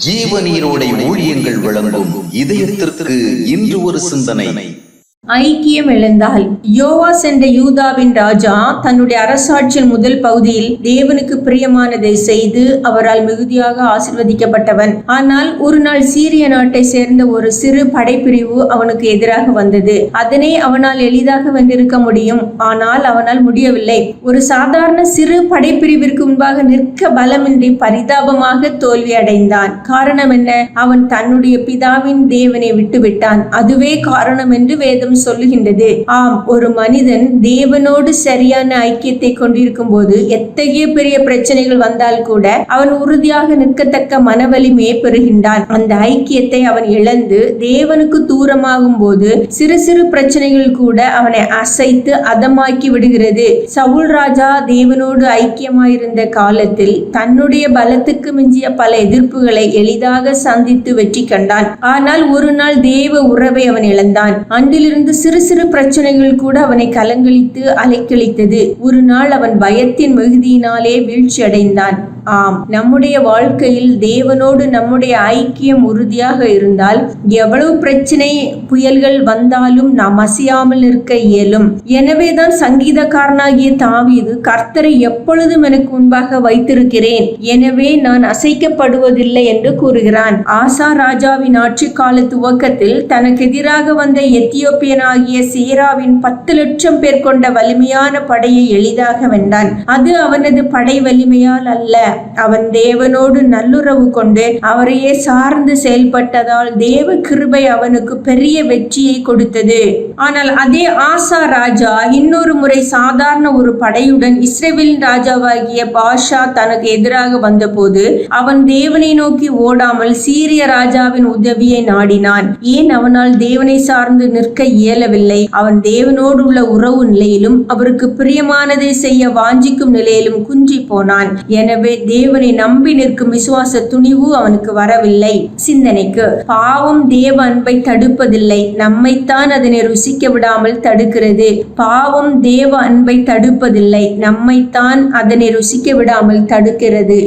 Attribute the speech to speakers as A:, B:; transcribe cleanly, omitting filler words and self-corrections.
A: ஜீவநீரோடை ஊழியங்கள் வழங்கும் இதயத்திற்கு இன்று ஒரு சிந்தனை.
B: ஐக்கியம் எழுந்தால் யோவாஸ் என்ற யூதாவின் ராஜா தன்னுடைய அரசாட்சியின் முதல் பகுதியில் தேவனுக்கு பிரியமானதை செய்து அவரால் மிகுதியாக ஆசீர்வதிக்கப்பட்டவன். ஆனால் ஒரு நாள் சீரிய நாட்டை சேர்ந்த ஒரு சிறு படைப்பிரிவு அவனுக்கு எதிராக வந்தது. அதனை அவனால் எளிதாக வென்றிருக்க முடியும், ஆனால் அவனால் முடியவில்லை. ஒரு சாதாரண சிறு படைப்பிரிவிற்கு முன்பாக நிற்க பலமின்றி பரிதாபமாக தோல்வி அடைந்தான். காரணம் என்ன? அவன் தன்னுடைய பிதாவின் தேவனை விட்டுவிட்டான். அதுவே காரணம் என்று வேதம் சொல்லுகின்றது. ஆம், ஒரு மனிதன் தேவனோடு சரியான ஐக்கியத்தை கொண்டிருக்கும் போது எத்தகைய பெரிய பிரச்சனைகள் வந்தால் கூட அவன் உறுதியாக நிற்கத்தக்க மனவலிமையை பெறுகின்றான். அந்த ஐக்கியத்தை அவன் இழந்து தேவனுக்கு தூரமாகும் போது சிறு சிறு பிரச்சனைகள் கூட அவனை அசைத்து அதமாக்கி விடுகிறது. சவுல் ராஜா தேவனோடு ஐக்கியமாயிருந்த காலத்தில் தன்னுடைய பலத்துக்கு மிஞ்சிய பல எதிர்ப்புகளை எளிதாக சந்தித்து வெற்றி கண்டான். ஆனால் ஒரு நாள் தேவ உறவை அவன் இழந்தான். அன்றிலிருந்து சிறு சிறு பிரச்சனைகள் கூட அவனை கலங்கழித்து அலைக்கழித்தது. ஒரு நாள் அவன் பயத்தின் மிகுதியினாலே வீழ்ச்சி அடைந்தான். ஆம், நம்முடைய வாழ்க்கையில் தேவனோடு நம்முடைய ஐக்கியம் உறுதியாக இருந்தால் எவ்வளவு பிரச்சனை புயல்கள் வந்தாலும் நாம் அசையாமல் இருக்க இயலும். எனவேதான் சங்கீதக்காரனாகிய தாவீது, கர்த்தரை எப்பொழுதும் எனக்கு முன்பாக வைத்திருக்கிறேன், எனவே நான் அசைக்கப்படுவதில்லை என்று கூறுகிறான். ஆசா ராஜாவின் ஆட்சி கால துவக்கத்தில் தனக்கு எதிராக வந்த எத்தியோப்பியனாகிய சேராவின் 10 லட்சம் பேர் கொண்ட வலிமையான படையை எளிதாக வென்றான். அது அவனது படை வலிமையால் அல்ல, அவன் தேவனோடு நல்லுறவு கொண்டு அவரையே சார்ந்து செயல்பட்டதால் தேவ கிருபை அவனுக்கு பெரிய வெற்றியை கொடுத்தது. ஆனால் அதே ஆசா ராஜா இன்னொரு முறை சாதாரண ஒரு படையுடன் இஸ்ரவேலின் ராஜாவாகிய பாஷா தனக்கு எதிராக வந்தபோது அவன் தேவனை நோக்கி ஓடாமல் சீரிய ராஜாவின் உதவியை நாடினான். ஏன்? அவனால் தேவனை சார்ந்து நிற்க இயலவில்லை. அவன் தேவனோடு உள்ள உறவு நிலையிலும் அவருக்கு பிரியமானதை செய்ய வாஞ்சிக்கும் நிலையிலும் குன்றி போனான். எனவே தேவனை நம்பி நிற்கும் விசுவாச துணிவு அவனுக்கு வரவில்லை. சிந்தனைக்கு, பாவம் தேவ அன்பை தடுப்பதில்லை, நம்மைத்தான் அதனை ருசிக்க விடாமல் தடுக்கிறது. பாவம் தேவ அன்பை தடுப்பதில்லை, நம்மைத்தான் அதனை ருசிக்க விடாமல் தடுக்கிறது.